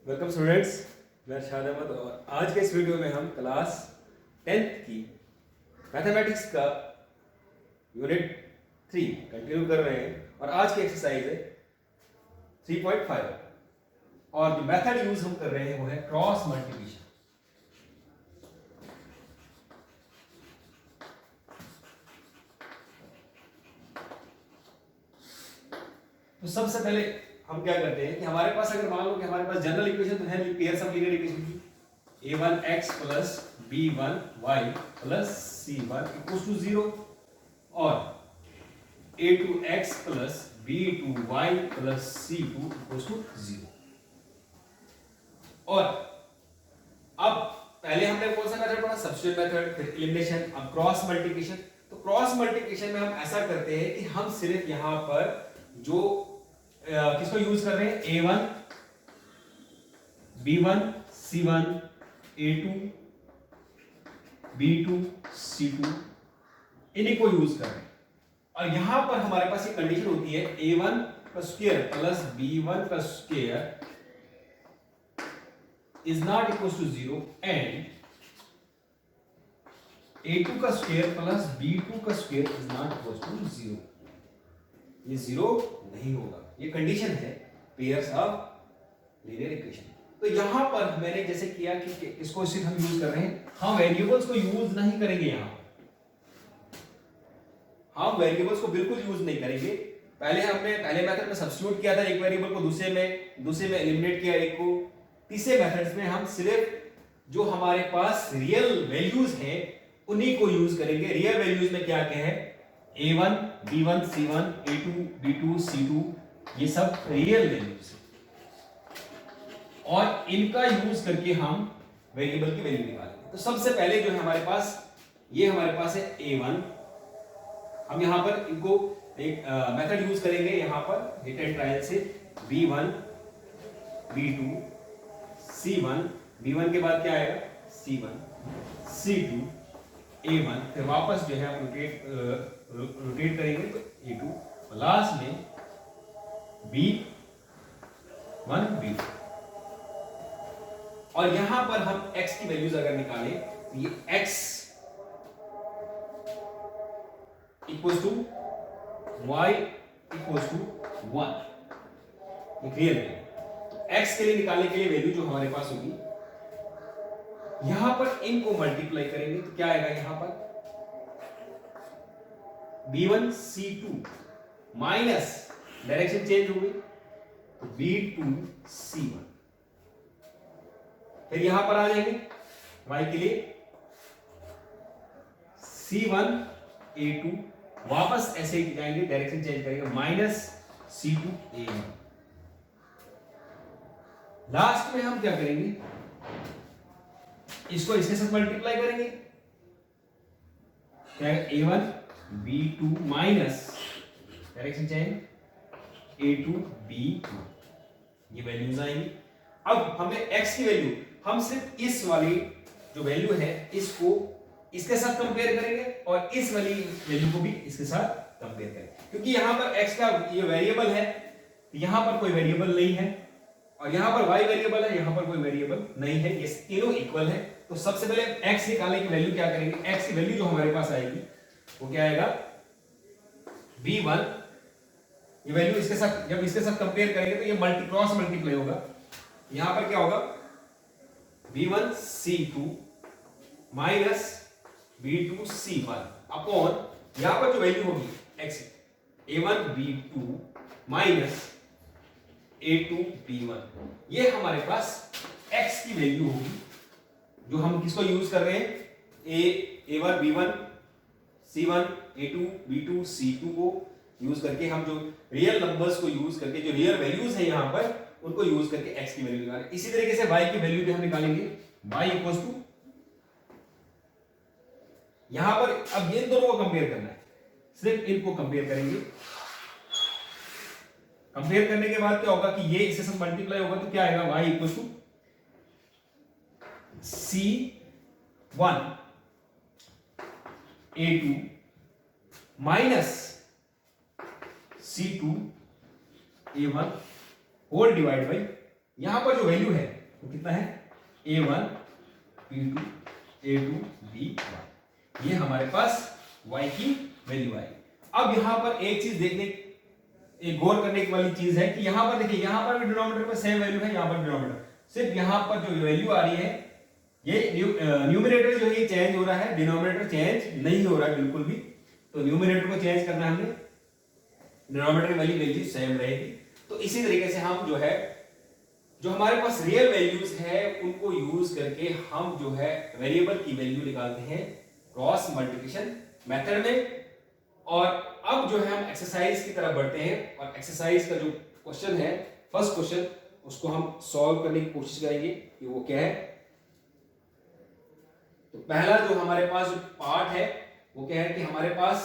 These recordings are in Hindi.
वेलकम स्टूडेंट्स, मैं शाद अहमद और आज के इस वीडियो में हम क्लास 10th की मैथमेटिक्स का यूनिट 3 कंटिन्यू कर रहे हैं और आज की एक्सरसाइज है 3.5 और जो मेथड यूज हम कर रहे हैं वो है क्रॉस मल्टीप्लिकेशन। तो सबसे पहले हम क्या करते हैं कि हमारे पास अगर मान लो कि हमारे पास जनरल इक्वेशन तो है नहीं, पेयर्स ऑफ लीनियर इक्वेशन की a1x plus b1y plus c1 equals to 0 और a2x plus b2y plus c2 equals to 0। और अब पहले हमने कौन सा मेथड पढ़ा? सब्स्टिट्यूशन मेथड, फिर एलिमिनेशन, अब क्रॉस मल्टीप्लिकेशन। तो क्रॉस मल्टीप्लिकेशन में हम ऐसा करते हैं कि हम सिर्फ यहां पर जो किसको यूज कर रहे हैं, a1 b1 c1 a2 b2 c2 इन्हीं को यूज कर रहे हैं। और यहां पर हमारे पास ये कंडीशन होती है a1 का स्क्वायर प्लस b1 का square is not equal to 0 and a2 का स्क्वायर प्लस b2 का square is not equal to 0। ये 0 नहीं होगा, ये कंडीशन है पेयर्स ऑफ लीनियर इक्वेशन। तो यहां पर मैंने जैसे किया कि इसको सिर्फ हम यूज कर रहे हैं, हम वेरिएबल्स को यूज नहीं करेंगे। यहां हम वेरिएबल्स को बिल्कुल यूज नहीं करेंगे। पहले मेथड में सब्स्टिट्यूट किया था एक वेरिएबल को, दूसरे में एलिमिनेट किया एक को, तीसरे मेथड्स में हम सिर्फ जो हमारे पास रियल वैल्यूज हैं उन्हीं को यूज करेंगे। रियल वैल्यूज में क्या क्या है, a1 b1 c1 a2 b2 c2, ये सब रियल वैल्यूज है और इनका यूज करके हम वेरिएबल की वैल्यू निकालेंगे। तो सबसे पहले जो है हमारे पास, ये हमारे पास है a1। हम यहां पर इनको एक मेथड यूज करेंगे, यहां पर हिट एंड ट्रायल से b1 b2 c1, b1 के बाद क्या आएगा c1 c2 a1, फिर वापस जो है हम रोटेट करेंगे तो a2, लास्ट में b1 b2। और यहां पर हम x की वैल्यूज अगर निकालें तो ये x equals to y equals to 1, एक रियल वैल्यू। तो x के लिए निकालने के लिए वैल्यू जो हमारे पास होगी, यहां पर इनको मल्टीप्लाई करेंगे तो क्या आएगा, यहां पर b1 c2 minus direction change हो गई तो b2 c1, फिर यहां पर आ जाएंगे y के लिए c1 a2, वापस ऐसे ही जाएंगे, डायरेक्शन चेंज करेंगे, माइनस c2 a1। लास्ट में हम क्या करेंगे, इसको इसके साथ मल्टीप्लाई करेंगे, क्या है a1 b2 minus direction change a2 b2, ये वैल्यूज आएंगी। अब हमें x की वैल्यू, हम सिर्फ इस वाली जो वैल्यू है इसको इसके साथ कंपेयर करेंगे और इस वाली वैल्यू को भी इसके साथ कंपेयर करेंगे, क्योंकि यहां पर x का ये वेरिएबल है, यहां पर कोई वेरिएबल नहीं है और यहां पर y वेरिएबल है, यहां पर कोई वेरिएबल नहीं है, ये तीनों इक्वल है। तो सबसे पहले x निकालने की वैल्यू क्या करेंगे, x की वैल्यू जो हमारे पास आएगी वो क्या आएगा, b1, ये वैल्यू इसके साथ, जब इसके साथ कंपेयर करेंगे तो ये क्रॉस मल्टीप्लाई होगा। यहां पर क्या होगा, b1 c2 minus b2 c1 upon, यहां पर जो वैल्यू होगी x, a1 b2 minus a2 b1, ये हमारे पास x की वैल्यू होगी जो हम किसको यूज कर रहे हैं, a1 b1 c1 a2 b2 c2 को यूज करके हम जो रियल नंबर्स को यूज करके जो रियल वैल्यूज है यहां पर उनको यूज करके x की वैल्यू निकालेंगे। इसी तरीके से y की वैल्यू भी हम निकालेंगे, y इक्वल्स टू, यहां पर अब इन दोनों को कंपेयर करना है, सिर्फ इनको कंपेयर करेंगे। कंपेयर करने के बाद क्या होगा कि ये इससे सब मल्टीप्लाई होगा तो क्या आएगा, y equals to c1 a2 minus c2 a1 whole divide by, यहां पर जो वैल्यू है तो कितना है A1 B2 A2 B1, ये हमारे पास y की वैल्यू आई। अब यहां पर एक चीज एक गौर करने वाली चीज है कि यहां पर देखिए, यहां पर भी डिनोमिनेटर में सेम वैल्यू है, यहां पर डिनोमिनेटर, सिर्फ यहां पर जो वैल्यू आ रही है ये न्यूमरेटर जो है ये चेंज हो रहा है, डिनोमिनेटर चेंज नहीं हो रहा है बिल्कुल भी। तो न्यूमरेटर को चेंज करना है हमने, डिनोमिनेटर वाली वैल्यू सेम रहेगी। तो इसी तरीके से हम जो है, जो हमारे पास रियल वैल्यूज है उनको यूज करके हम जो है वेरिएबल की वैल्यू निकालते हैं क्रॉस मल्टीप्लिकेशन मेथड में। और अब जो है हम एक्सरसाइज की तरफ बढ़ते हैं, और एक्सरसाइज का जो क्वेश्चन है, फर्स्ट क्वेश्चन, उसको हम सॉल्व करने की कोशिश करेंगे कि वो क्या है। तो पहला जो हमारे पास जो पार्ट है वो क्या है कि हमारे पास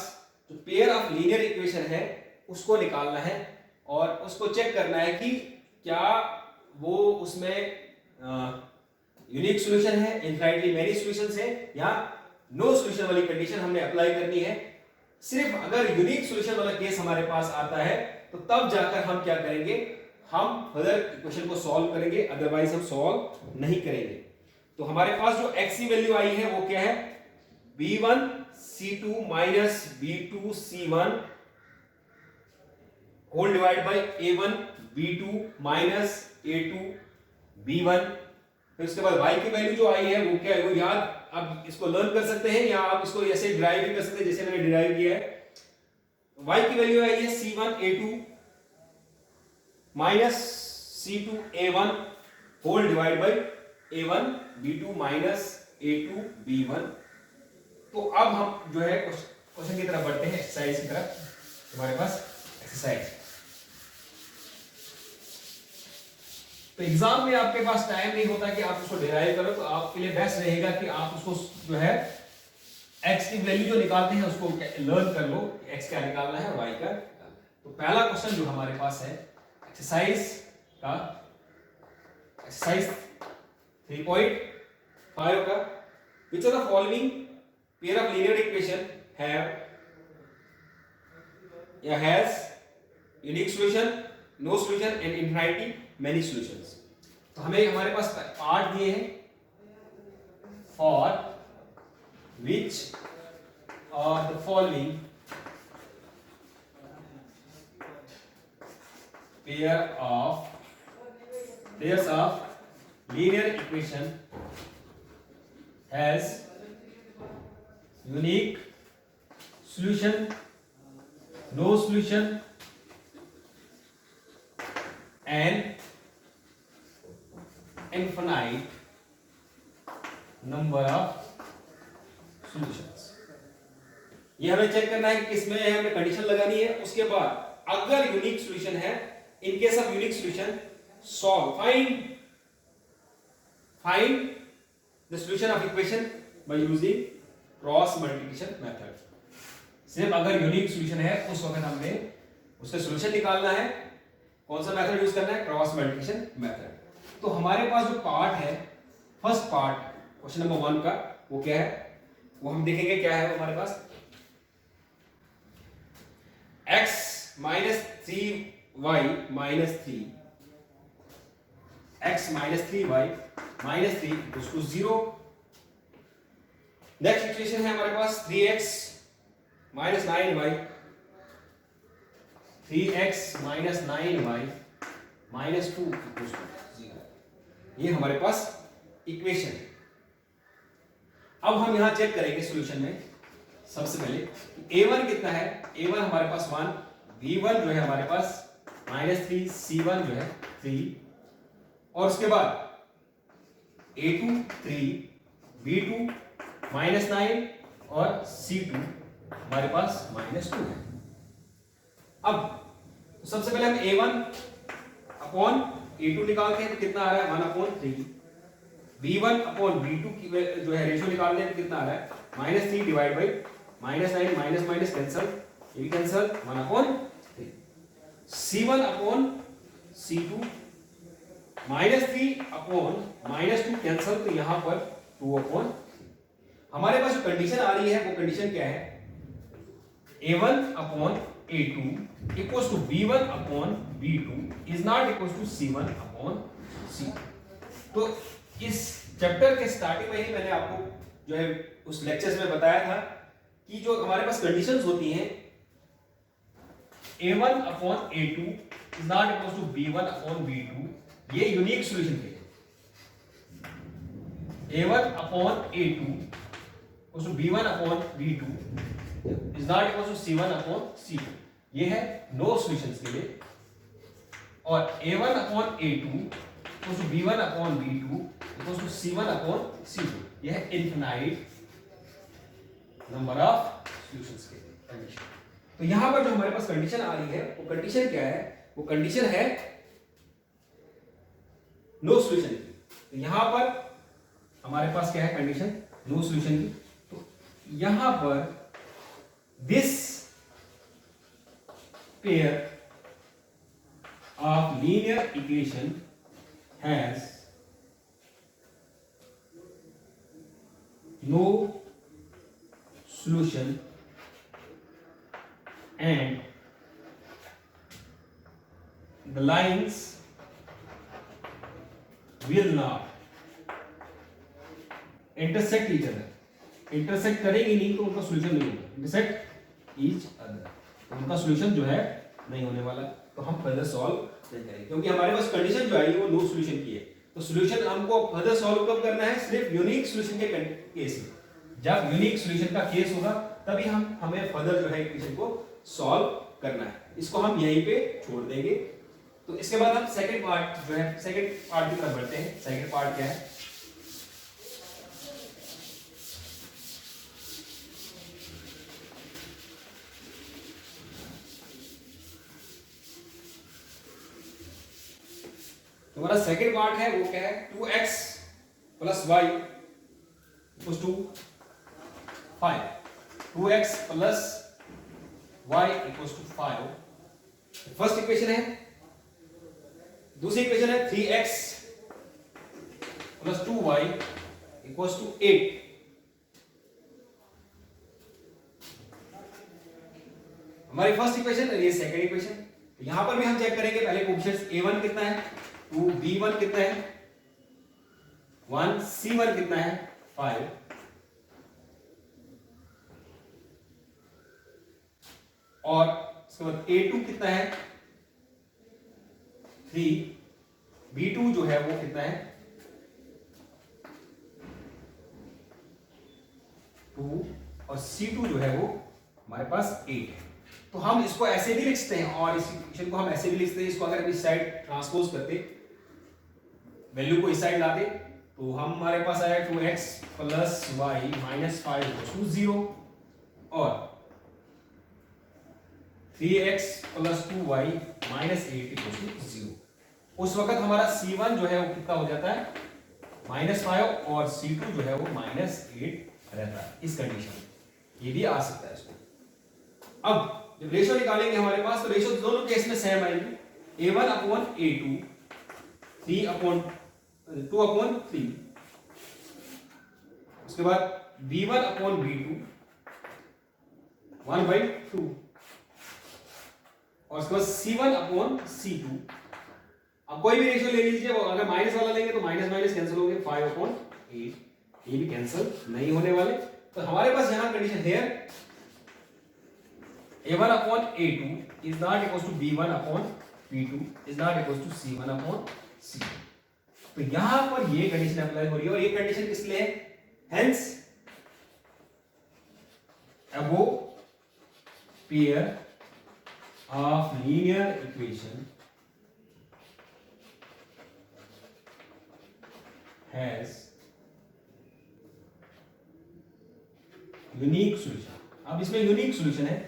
जो पेयर ऑफ लीनियर इक्वेशन है उसको निकालना है, और उसको चेक करना है कि क्या वो उसमें यूनिक सॉल्यूशन है, इनफाइनाइटली मेनी सॉल्यूशंस है, या नो सॉल्यूशन वाली कंडीशन हमने अप्लाई करनी है। सिर्फ अगर यूनिक सॉल्यूशन वाला केस हमारे पास आता है तो तब जाकर हम क्या करेंगे, हम फर्दर इक्वेशन को सॉल्व करेंगे, अदरवाइज हम सॉल्व नहीं करेंगे। तो हमारे पास जो x की वैल्यू आई है वो क्या है, b1 c2 minus b2 c1 whole divide by a1 b2 minus a2 b1। फिर उसके बाद y की वैल्यू जो आई है वो क्या है, वो याद आप इसको लर्न कर सकते हैं, या आप इसको ऐसे डिराइव भी कर सकते हैं जैसे मैंने डिराइव किया है। y की वैल्यू आई है c1 a2 minus c2 a1 whole divide by a1 b2 minus a2 b1। तो अब हम जो है क्वेश्चन की तरफ बढ़ते हैं, एक्सरसाइज की तरफ। हमारे पास एक्सरसाइज, तो एग्जाम में आपके पास टाइम नहीं होता कि आप उसको डिराइव करो, तो आपके लिए बेस्ट रहेगा कि आप उसको जो है x की वैल्यू जो निकालते हैं उसको लर्न कर लो, x क्या निकालना है और y का। तो पहला क्वेश्चन जो हमारे पास है एक्सरसाइज का, एक्सरसाइज 3.5 का, which of the following pair of linear equation has unique solution, no solution and infinity many solutions। तो हमें हमारे पास पार्ट दिए हैं, for which are the following pairs of linear equation has unique solution, no solution and infinite number of solutions। ये हमें चेक करना है कि किसमें हमें कंडीशन लगानी है। उसके बाद अगर यूनिक सॉल्यूशन है, in case of unique solution, solve find the solution of equation by using cross multiplication method. सिर्फ अगर यूनिक सॉल्यूशन है उस वक्त हमने उसका सॉल्यूशन निकालना है। कौन सा मेथड यूज करना है, क्रॉस मल्टीप्लिकेशन मेथड। तो हमारे पास जो पार्ट है, फर्स्ट पार्ट क्वेश्चन नंबर 1 का, वो क्या है, वो हम देखेंगे क्या है हमारे पास। x minus 3y minus 3, x minus 3y minus 3 equals to 0। Next equation है हमारे पास 3x minus 9y, 3x minus 9y minus 2 equals to 0। ये हमारे पास इक्वेशन है। अब हम यहां चेक करेंगे सॉल्यूशन में। सबसे पहले a1 कितना है, a1 हमारे पास 1, b1 जो है हमारे पास -3, c1 जो है 3, और उसके बाद a2 3, b2 -9 और c2 हमारे पास -2 है। अब सबसे पहले हम a1 अपॉन a2 निकालते हैं तो कितना आ रहा है, 1/3। b1 अपॉन b2 की जो है रेशियो निकालते हैं तो कितना आ रहा है, -3 divide by -9, minus minus cancel, ये भी cancel, 1/3। c1 upon c2 -3 upon -2 cancel, तो यहां पर 2/3। हमारे पास जो कंडीशन आ रही है वो कंडीशन क्या है, a1 upon a2 equals to b1 upon b2 is not equals to c1 upon c2। तो इस चैप्टर के स्टार्टिंग में ही मैंने आपको जो है उस लेक्चर्स में बताया था कि जो हमारे पास कंडीशंस होती हैं a1 upon a2 is not equal to b1 upon b2, ये यूनिक सॉल्यूशन के लिए a1 upon a2 equal to b1 upon b2 is not equal to c1 upon c2, ये है नो सॉल्यूशंस के लिए। और a1 upon a2 equal to b1 upon b2 equal to c1 upon c2, यह है इनफिनाइट नंबर ऑफ सॉल्यूशंस के कंडीशन। तो यहां पर जो हमारे पास कंडीशन आ रही है वो कंडीशन क्या है, वो कंडीशन है नो सॉल्यूशन की। तो यहां पर हमारे पास क्या है कंडीशन, नो सॉल्यूशन की। तो यहां पर this pair of linear equation has no solution and the lines will not intersect each other, intersect करेंगे नहीं तो उनका solution नहीं होगा, intersect each other, तो उनका solution जो है नहीं होने वाला। तो हम फर्दर सॉल्व नहीं करेंगे क्योंकि हमारे पास कंडीशन जो आई वो नो सॉल्यूशन की है। तो सॉल्यूशन हमको फर्दर सॉल्व कब करना है, सिर्फ यूनिक सॉल्यूशन के केस में। जब यूनिक सॉल्यूशन का केस होगा तभी हमें फर्दर जो है इक्वेशन को सॉल्व करना है। इसको हम यहीं पे छोड़ देंगे। तो इसके बाद हम सेकंड पार्ट जो है, सेकंड पार्ट की तरफ बढ़ते हैं। सेकंड पार्ट क्या है, हमारा सेकंड पार्ट है वो क्या है, 2x plus y equals to 5, 2x plus y equals to 5 first equation है। दूसरी इक्वेशन है 3x plus 2y equals to 8। हमारी फर्स्ट इक्वेशन और ये सेकंड इक्वेशन। यहां पर भी हम चेक करेंगे पहले कोएफिशिएंट्स a1 कितना है 2, b1 कितना है 1, c1 कितना है 5, और इसके बाद a2 कितना है 3, b2 जो है वो कितना है 2, और c2 जो है वो हमारे पास 8 है। तो हम इसको ऐसे भी लिख सकते हैं और इस इक्वेशन को हम ऐसे भी लिख सकते हैं। इसको अगर इस साइड ट्रांसपोज करते, वैल्यू को इस साइड लाते, तो हम हमारे पास आया 2x plus y minus 5 equals to 0 और 3x plus 2y minus 8 equals to 0। उस वक्त हमारा c1 जो है वो कितना हो जाता है -5 और c2 जो है वो -8 रहता है इस कंडीशन में। ये भी आ सकता है इसको। अब जब रेशियो निकालेंगे हमारे पास, तो रेशियो दोनों केस में सेम आएगी, a1 अपॉन a2, 2 अपॉन 3, उसके बाद b1 अपॉन b2 1/2, और उसके बाद c1 अपॉन c2। अब कोई भी रेशियो ले लीजिए, वो अगर माइनस वाला लेंगे तो माइनस माइनस कैंसिल हो गए, 5 अपॉन 8, ये भी कैंसिल नहीं होने वाले। तो हमारे पास यहां कंडीशन है a1 upon a2 is not equals to b1 upon b2 is not equals to c1 upon c2। तो यहां पर ये कंडीशन अप्लाई हो रही है और ये कंडीशन किस लिए है, hence above pair of linear equation has unique solution। अब इसमें यूनिक सॉल्यूशन है,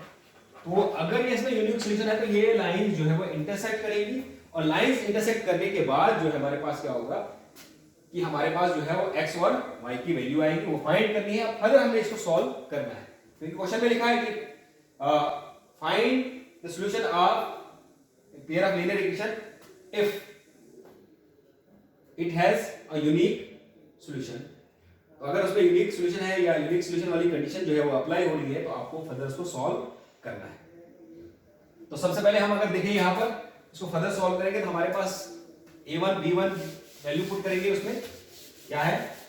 तो अगर ये इसमें यूनिक सॉल्यूशन है तो ये लाइन जो है वो इंटरसेक्ट करेगी, और लाइंस इंटरसेक्ट करने के बाद जो है हमारे पास क्या होगा कि हमारे पास जो है वो x और y की वैल्यू आएगी, वो फाइंड करनी है। फिर हमने इसको सॉल्व करना है। तो क्वेश्चन में लिखा है कि find the solution of pair of linear equation if it has a unique solution. तो अगर उसमें यूनिक सॉल्यूशन है या यूनिक सॉल्यूशन वाली कंडीशन जो है वो अप्लाई हो रही है, तो आपको फर्दर उसको सॉल्व करना है। तो सबसे पहले हम अगर देखें यहां पर इसको फर्दर सॉल्व करेंगे तो हमारे पास a1 b1 वैल्यू पुट करेंगे उसमें क्या है,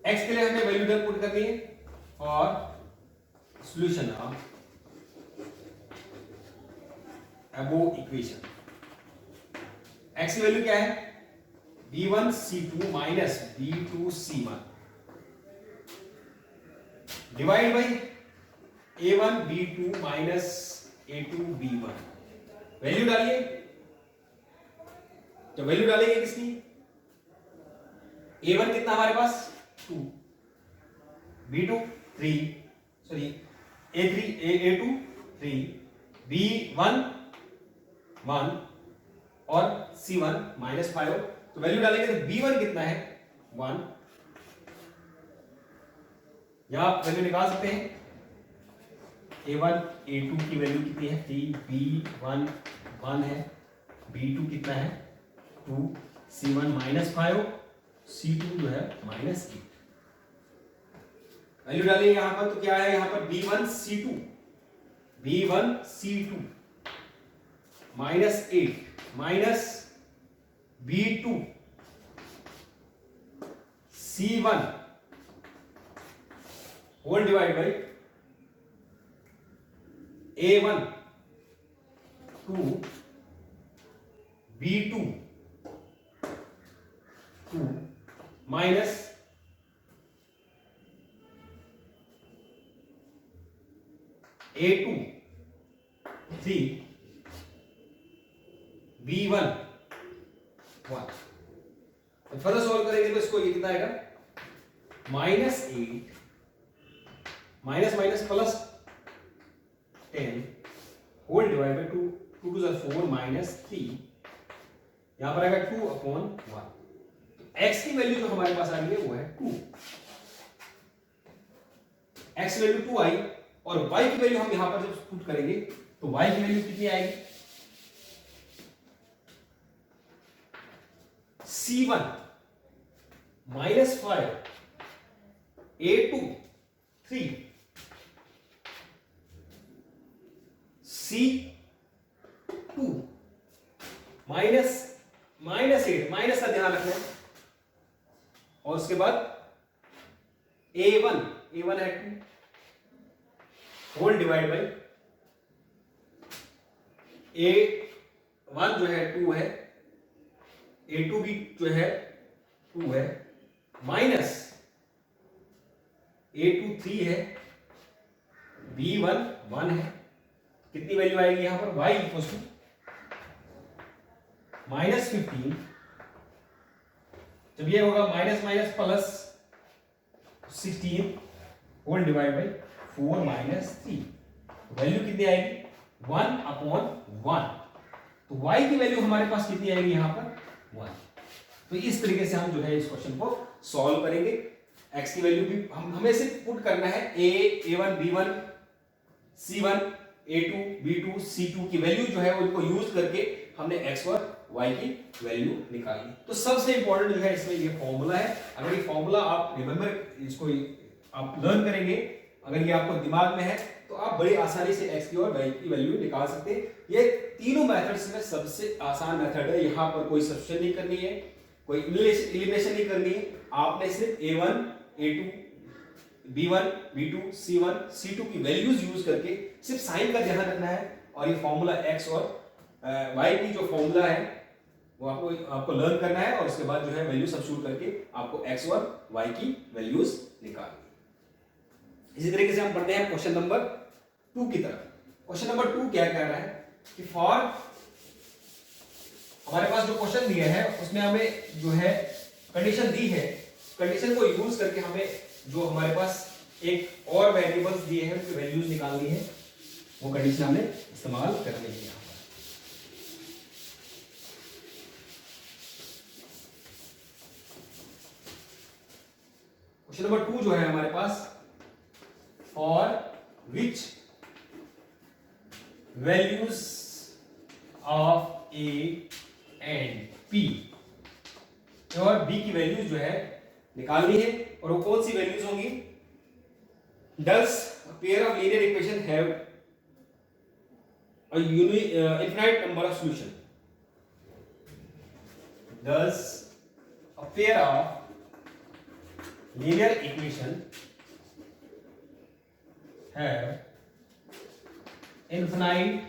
x के लिए हमें वैल्यू पुट करनी है और solution of above equation. x की वैल्यू क्या है, b1c2 minus b2c1 divide by a1b2 minus a2b1। Value डालिए, तो वैल्यू डालेंगे किसकी, a1 कितना हमारे पास 2, b2 3, सॉरी a2 3, b1 1 और c1 -5। तो वैल्यू डालेंगे तो b1 कितना है 1, यहां आप वैल्यू निकाल सकते हैं, a1 a2 की वैल्यू कितनी है 3, b1 1 है, b2 कितना है 2, c1 -5, c2 जो है -8। वैल्यू डालिए यहां पर, तो क्या है यहां पर b1c2 -8 minus b2 c1 whole divide by a1 2 b2 2 minus a2 3 b1 1। Further solve करेंगे तो इसको ये कितना आएगा -8 minus minus plus 10 whole divide by 2 2 2 4 minus 3, यहां पर आएगा 2/1। x की वैल्यू जो हमारे पास आ रही है वो है 2, x वैल्यू 2 आई और y की वैल्यू हम यहां पर जब पुट करेंगे तो y की वैल्यू कितनी आएगी, c1 -5 a2 3 c2 -8 माइनस का ध्यान रखना है, और उसके बाद a1 है 2 होल डिवाइड बाई a1 जो है 2 है, a2 भी जो है 2 है, माइनस a2 3 है, b1 1 है, कितनी वैल्यू आएगी यहां पर y इक्वल टू -15, जब ये होगा minus minus plus 16 whole divide by 4 minus 3, value कितनी आएगी 1/1। तो y की वैल्यू हमारे पास कितनी आएगी यहां पर 1। तो इस तरीके से हम जो है इस क्वेश्चन को सॉल्व करेंगे। x की वैल्यू भी हमें सिर्फ पुट करना है a1 b1 c1 a2 b2 c2 की वैल्यू जो है उनको यूज करके हमने x और y की वैल्यू निकाली। तो सबसे इंपॉर्टेंट जो है इसमें ये फॉर्मूला है, अगर ये फॉर्मूला आप रिमेंबर इसको आप लर्न करेंगे, अगर ये आपको दिमाग में है तो आप बड़ी आसानी से x की और y की वैल्यू निकाल सकते हैं। ये तीनों मेथड्स में सबसे आसान मेथड है, यहाँ पर कोई सब्स्टिट्यूशन नहीं करनी है, कोई एलिमिनेशन नहीं करनी है, आपने सिर्फ a1 a2 b1 b2 c1 c2 की वैल्यूज यूज करके सिर्फ साइन का ध्यान रखना है, और ये फॉर्मूला x और y की जो फॉर्मूला है वो आपको लर्न करना है, और उसके बाद जो है वैल्यू सब्स्टिट्यूट करके आपको x और y की वैल्यूज निकालनी। इसी तरीके से हम पढ़ते हैं क्वेश्चन नंबर 2 की तरफ। क्वेश्चन नंबर 2 क्या कह रहा है कि फॉर, हमारे पास जो क्वेश्चन दिया है उसमें हमें जो है कंडीशन दी है, कंडीशन को यूज करके हमें जो हमारे पास एक और वेरिएबल्स दिए हैं उनकी वैल्यूज निकालनी है, वो कंडीशन हमें इस्तेमाल करनी है। क्वेश्चन नंबर 2 जो है हमारे पास, for which values of A and P, और बी की वैल्यूज जो है निकालनी है। और वो कौन सी वैल्यूज होंगी? Does pair of linear equation have a infinite number of solution? Does a pair of linear equation have infinite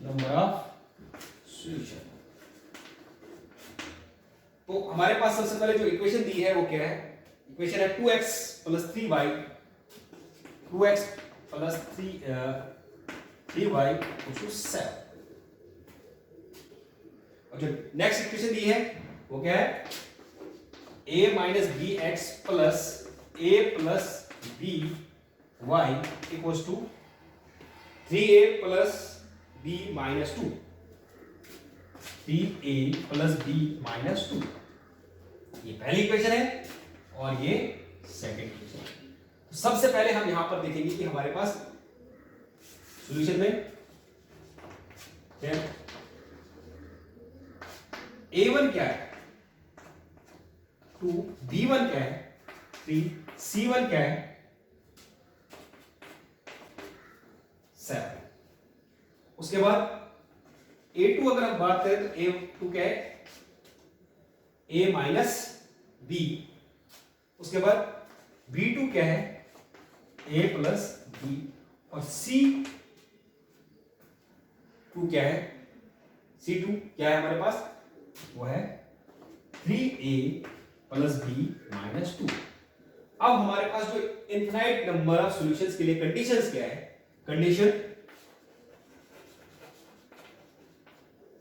number of solution? तो हमारे पास सबसे पहले जो इक्वेशन दी है वो क्या है? इक्वेशन है 2x plus 3y 3y equals to 7। और जो नेक्स्ट इक्वेशन दी है वो क्या है? a minus bx plus a plus by equals to 3a plus b minus 2। 3a plus b minus 2 ये पहली इक्वेशन है और ये सेकंड इक्वेशन है। तो सबसे पहले हम यहां पर देखेंगे कि हमारे पास सॉल्यूशन में क्या है? a1 क्या है? 2, b1 क्या है? 3, c1 क्या है? 7। उसके बाद a2 अगर हम बात करें तो a2 क्या है? a minus b। उसके बाद b2 क्या है? a plus b। और c2 क्या है? c2 क्या है हमारे पास? वो है 3a प्लस b माइनस 2। अब हमारे पास जो इनफाइनाइट नंबर ऑफ सॉल्यूशंस के लिए कंडीशंस क्या है? Condition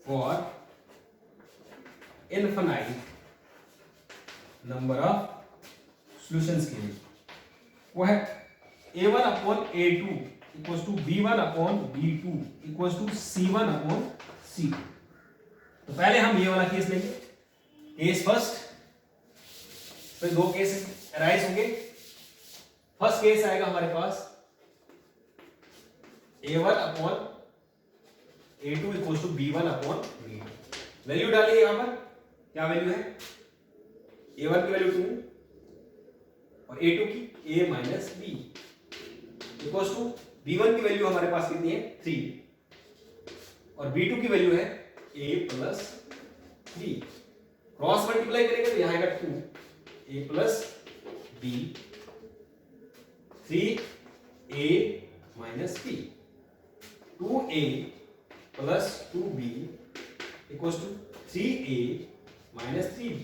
for infinite number of solutions के लिए वो है a1 upon a2 equals to b1 upon b2 equals to c1 upon c2। तो पहले हम ये वाला केस लेंगे, केस फर्स्ट। फिर दो केस अराइज होंगे। फर्स्ट केस आएगा हमारे पास a1 upon a2 equals to b1 upon b2। Value डालिए यहां पर, क्या वैल्यू है? a1 की वैल्यू 2 और a2 की a minus b equals to b1 की वैल्यू हमारे पास कितनी है? 3 और b2 की वैल्यू है a प्लस 3। क्रॉस मल्टीप्लाई करेंगे तो यहां आएगा 2 a plus b 3a minus b 2a plus 2b equals to 3a minus 3b।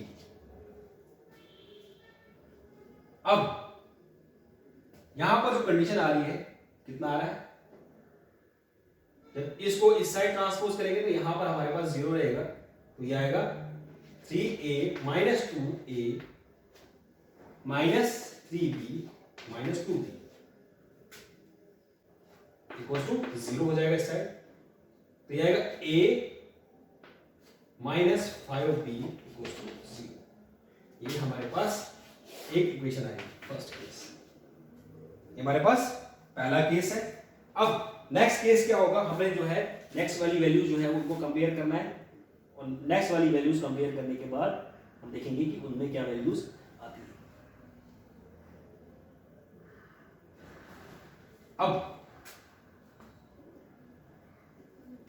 अब यहां पर जो कंडीशन आ रही है, कितना आ रहा है? जब इसको इस साइड ट्रांसपोज करेंगे तो यहां पर हमारे पास 0 रहेगा, तो ये आएगा 3a minus 2a minus 3b minus 2b equal to 0 हो जाएगा इस साइड। तो ये आएगा a minus 5b equal to 0। ये हमारे पास एक इक्वेशन आएगी, फर्स्ट केस। ये हमारे पास पहला केस है। अब नेक्स्ट केस क्या होगा? हमें जो है नेक्स्ट वाली वैल्यू जो है उनको कंपेयर करना है और नेक्स्ट वाली वैल्यूज कंपेयर करने के बाद हम देखेंगे कि उनमें क्या वैल्यूज आती है। अब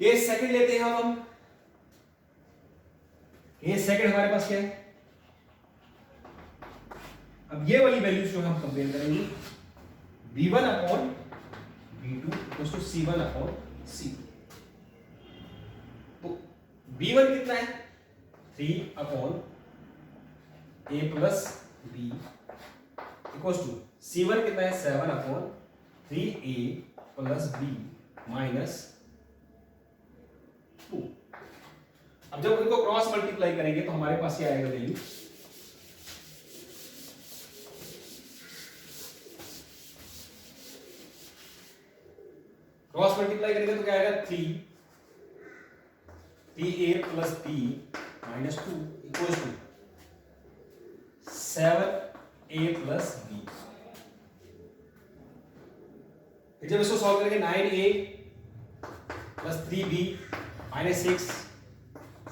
केस सेकंड लेते हैं हम केस सेकंड हमारे पास क्या है? अब ये वाली वैल्यूज जो हम कंपेयर करेंगे b1 upon b2 equals to c1 upon c2। तो b1 कितना है? 3 upon a plus b equals to c1 कितना है? 7 upon 3a plus b minus 2। अब जब इनको क्रॉस मल्टीप्लाई करेंगे तो हमारे पास क्या आएगा वैल्यू? क्रॉस मल्टीप्लाई करेंगे तो क्या आएगा? 3a plus b minus 2 equals to 7a plus b। जब इसको सॉल्व करेंगे 9a plus 3b minus 6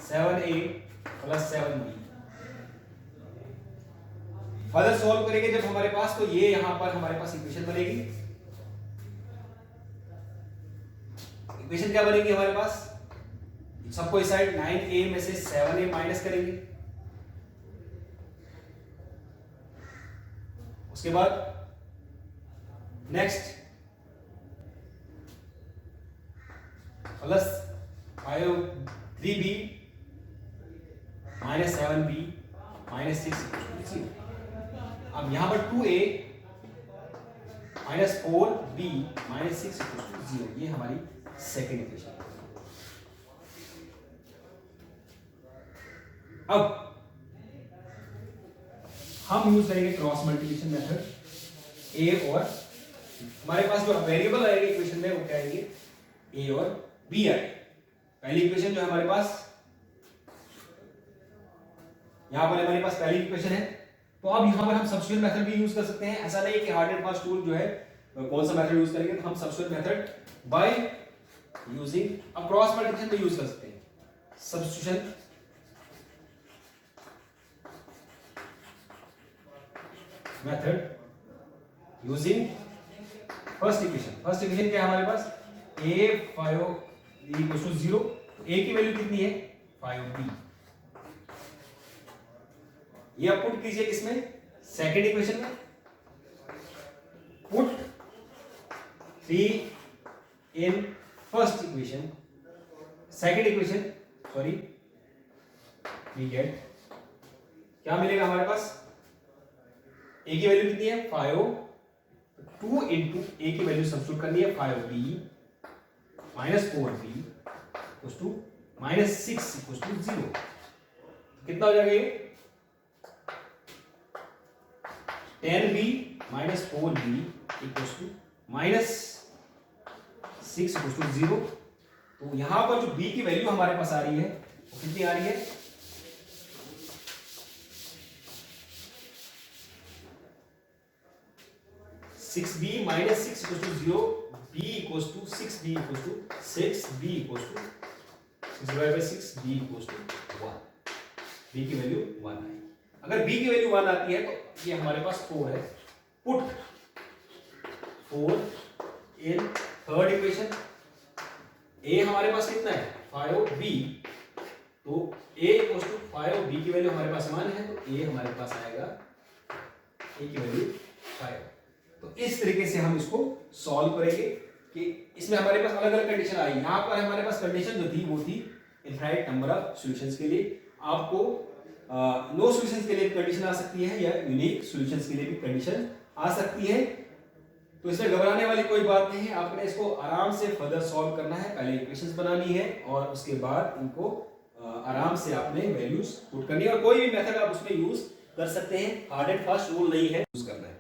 7a plus 7b further solve करेंगे जब हमारे पास, तो ये यहां पर हमारे पास इक्वेशन बनेगी। इक्वेशन क्या बनेगी हमारे पास, सबको इस साइड 9a में से 7a माइनस करेंगे। उसके बाद next plus 3b minus 7b minus 6। अब यहां पर 2a माइनस 4b माइनस 6 0, ये हमारी सेकेंड इक्वेशन। अब हम यूज करेंगे क्रॉस मल्टीप्लिकेशन मेथड। ए और हमारे पास जो वेरिएबल आएंगे इक्वेशन में वो क्या आएंगे, ए और बी आएंगे। पहली इक्वेशन जो हमारे पास यहां पर हमारे पास पहली इक्वेशन है, तो अब यहां पर हम सब्स्टिट्यूशन मेथड भी यूज कर सकते हैं। ऐसा नहीं कि हार्ड एंड फास्ट रूल जो है कौन सा मेथड यूज करेंगे, तो हम सब्स्टिट्यूशन मेथड बाय यूजिंग अब क्रॉस मल्टीप्लिकेशन भी यूज कर सकते हैं। Substitution method using first equation. First equation क्या है हमारे पास, a5 इक्वल टू 0, a की वैल्यू कितनी है 5b। ये आप पुट कीजिए किसमें, सेकंड इक्वेशन में। Put 3 in first equation, second equation sorry, we get क्या मिलेगा हमारे पास, a की वैल्यू कितनी है 5, 2 इंटू a की वैल्यू सब्स्टिट्यूट करनी है 5b minus 4b equals to minus 6 equals to 0। कितना हो जाएगा ये 10b minus 4b equals to minus 6 equals to 0। तो यहां पर जो b की वैल्यू हमारे पास आ रही है वो कितनी आ रही है, 6b minus 6 equals to 0, b equals to 6b equals to 6, b equals to 6 divided by 6, b equals to 1। b की वैल्यू 1 आएगी। अगर b की वैल्यू 1 आती है तो ये हमारे पास 4 है। Put 4 in third equation, a हमारे पास कितना है 5b, तो a equals to 5, b की वैल्यू हमारे पास 1 है, तो a हमारे पास आएगा, a की वैल्यू 5। तो इस तरीके से हम इसको सॉल्व करेंगे कि इसमें हमारे पास अलग अलग कंडीशन आई। यहां पर हमारे पास कंडीशन जो थी वो थी इनफाइनाइट नंबर ऑफ सॉल्यूशंस के लिए। आपको नो सॉल्यूशंस के लिए कंडीशन आ सकती है या यूनिक सॉल्यूशंस के लिए भी कंडीशन आ सकती है। तो इसमें घबराने वाली कोई बात नहीं है, आपने इसको आराम से फर्दर सॉल्व करना है। पहले इक्वेशंस बनानी है और उसके बाद इनको आराम से आपने वैल्यूज पुट करनी है, और कोई भी मेथड आप उसमें यूज कर सकते हैं। हार्ड एंड फास्ट रूल नहीं है यूज करना है,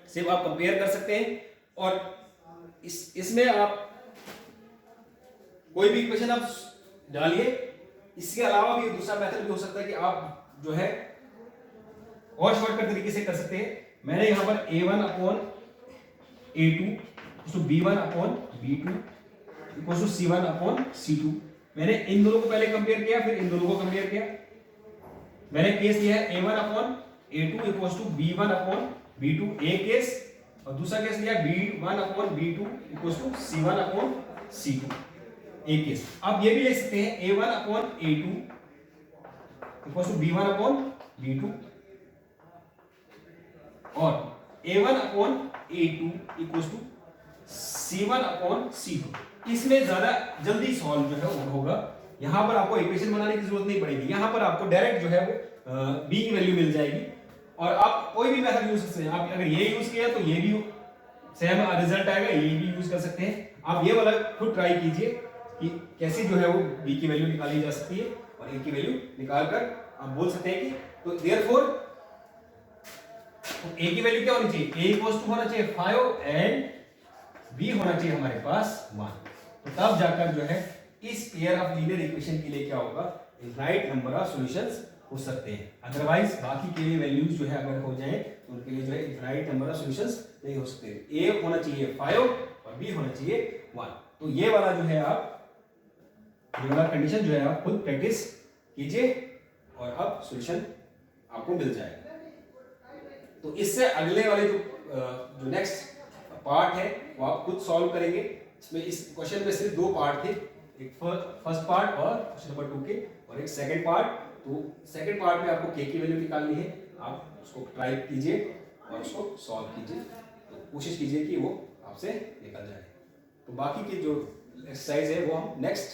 सिर्फ आप कंपेयर कर सकते हैं। और इसमें आप कोई भी इक्वेशन आप डालिए। इसके अलावा भी दूसरा मेथड भी हो सकता है कि आप जो है और शॉर्टकट तरीके से कर सकते हैं। मैंने यहां पर a1 upon a2 to b1 upon b2 equal to c1 upon c2, मैंने इन दोनों को पहले कंपेयर किया, फिर इन दोनों को कंपेयर किया। मैंने केस लिया है a1 upon a2 equal to b1 upon b2 a case, और दूसरा केस लिया b1 upon b2 equal to c1 upon c2 a case. आप ये भी लिख सकते हैं a1 upon a2 equal to b1 upon b2 और a1 upon a2 equal to c1 upon c2। इसमें ज्यादा जल्दी सॉल्व जो है वो होगा। यहां पर आपको इक्वेशन बनाने की जरूरत नहीं पड़ेगी, यहां पर आपको डायरेक्ट जो है वो b की वैल्यू मिल जाएगी। और आप कोई भी मेथड यूज कर सकते हैं। आप अगर ये यूज किया तो ये भी सेम रिजल्ट आएगा, ये भी यूज कर सकते हैं। आप ये वाला खुद ट्राई कीजिए कि कैसे जो है वो b की वैल्यू निकाली जा सकती है, और a की वैल्यू निकाल कर आप बोल सकते हैं कि तो देयरफॉर तो a की वैल्यू क्या होनी चाहिए, a इक्वल्स टू होना चाहिए 5 एंड b होना चाहिए हमारे पास 1। तो तब जाकर जो है इस पेयर ऑफ लीनियर इक्वेशन के लिए क्या होगा, इनफाइनाइट नंबर ऑफ सॉल्यूशंस हो सकते हैं। अदरवाइज बाकी के लिए वैल्यूज जो है अगर हो जाए तो उनके लिए जो है इनफाइनाइट नंबर ऑफ सॉल्यूशंस नहीं हो सकते। a होना चाहिए 5 और b होना चाहिए 1। तो ये वाला जो है आप ये वाला कंडीशन जो है आप खुद प्रैक्टिस कीजिए और अब सॉल्यूशन आपको मिल जाएगा। तो इससे अगले वाले जो नेक्स्ट पार्ट है वो आप खुद सॉल्व करेंगे। इसमें इस क्वेश्चन में सिर्फ दो पार्ट थे, एक फर्स्ट पार्ट और क्वेश्चन नंबर 2 के, और एक सेकंड पार्ट। तो सेकंड पार्ट में आपको के की वैल्यू निकालनी है, आप उसको ट्राई कीजिए और उसको सॉल्व कीजिए, तो कोशिश कीजिए कि वो आपसे निकल जाए। तो बाकी की जो एक्सरसाइज है वो हम नेक्स्ट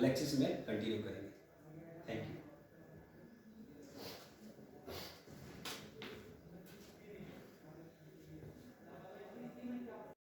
लेक्चर्स में कंटिन्यू करेंगे।